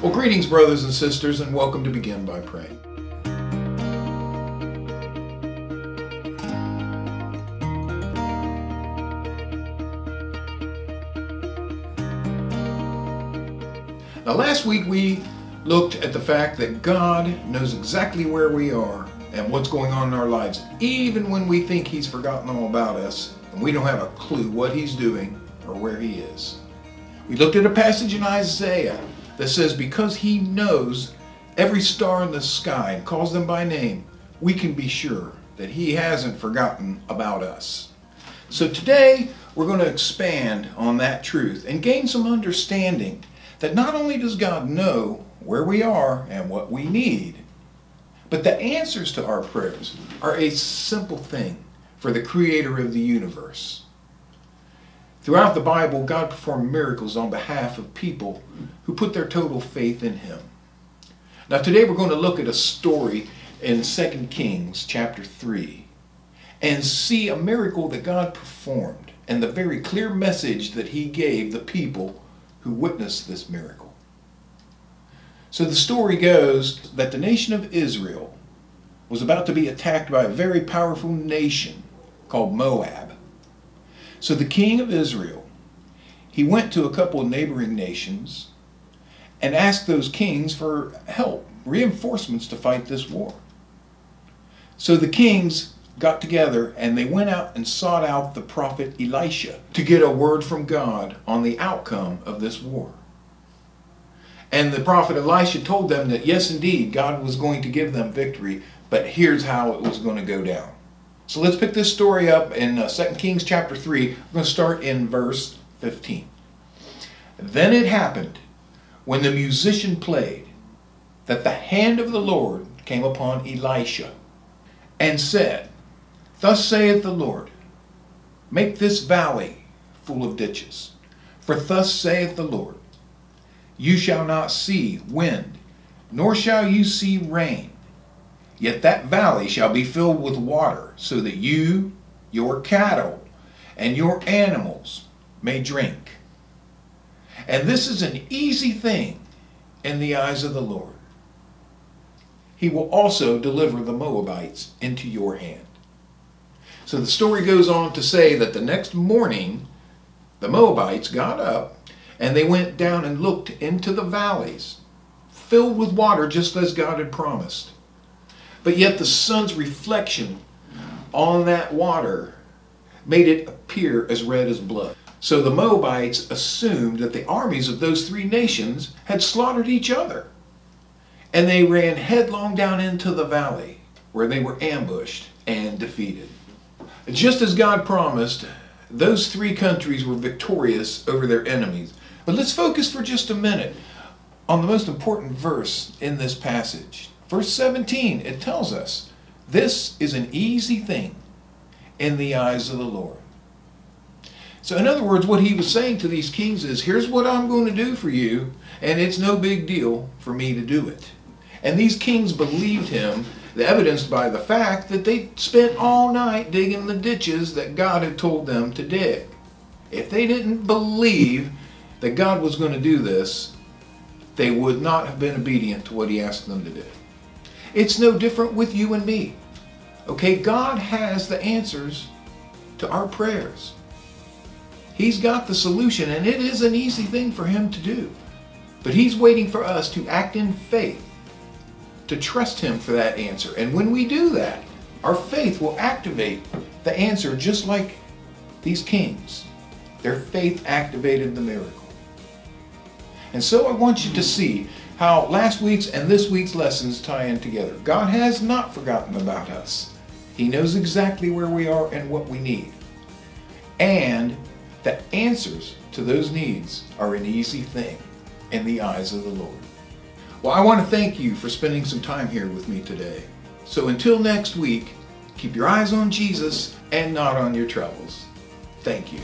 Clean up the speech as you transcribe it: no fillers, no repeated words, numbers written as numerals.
Well, greetings, brothers and sisters, and welcome to Begin by Praying. Now, last week we looked at the fact that God knows exactly where we are and what's going on in our lives, even when we think He's forgotten all about us and we don't have a clue what He's doing or where He is. We looked at a passage in Isaiah that says because He knows every star in the sky and calls them by name, we can be sure that He hasn't forgotten about us. So today we're going to expand on that truth and gain some understanding that not only does God know where we are and what we need, but the answers to our prayers are a simple thing for the Creator of the universe. Throughout the Bible, God performed miracles on behalf of people who put their total faith in Him. Now today we're going to look at a story in 2 Kings chapter 3 and see a miracle that God performed and the very clear message that He gave the people who witnessed this miracle. So the story goes that the nation of Israel was about to be attacked by a very powerful nation called Moab. So the king of Israel, he went to a couple of neighboring nations and asked those kings for help, reinforcements to fight this war. So the kings got together and they went out and sought out the prophet Elisha to get a word from God on the outcome of this war. And the prophet Elisha told them that yes, indeed, God was going to give them victory, but here's how it was going to go down. So let's pick this story up in 2 Kings chapter 3. We're going to start in verse 15. Then it happened, when the musician played, that the hand of the Lord came upon Elisha, and said, Thus saith the Lord, make this valley full of ditches. For thus saith the Lord, you shall not see wind, nor shall you see rain. Yet that valley shall be filled with water, so that you, your cattle, and your animals may drink. And this is an easy thing in the eyes of the Lord. He will also deliver the Moabites into your hand. So the story goes on to say that the next morning, the Moabites got up and they went down and looked into the valleys, filled with water just as God had promised. But yet the sun's reflection on that water made it appear as red as blood. So the Moabites assumed that the armies of those three nations had slaughtered each other. And they ran headlong down into the valley where they were ambushed and defeated. Just as God promised, those three countries were victorious over their enemies. But let's focus for just a minute on the most important verse in this passage. Verse 17, it tells us, this is an easy thing in the eyes of the Lord. So in other words, what he was saying to these kings is, here's what I'm going to do for you, and it's no big deal for me to do it. And these kings believed him, evidenced by the fact that they spent all night digging the ditches that God had told them to dig. If they didn't believe that God was going to do this, they would not have been obedient to what he asked them to do. It's no different with you and me. Okay, God has the answers to our prayers. He's got the solution, and it is an easy thing for him to do. But he's waiting for us to act in faith, to trust him for that answer. And when we do that, our faith will activate the answer just like these kings. Their faith activated the miracle. And so I want you to see how last week's and this week's lessons tie in together. God has not forgotten about us. He knows exactly where we are and what we need. And the answers to those needs are an easy thing in the eyes of the Lord. Well, I want to thank you for spending some time here with me today. So until next week, keep your eyes on Jesus and not on your troubles. Thank you.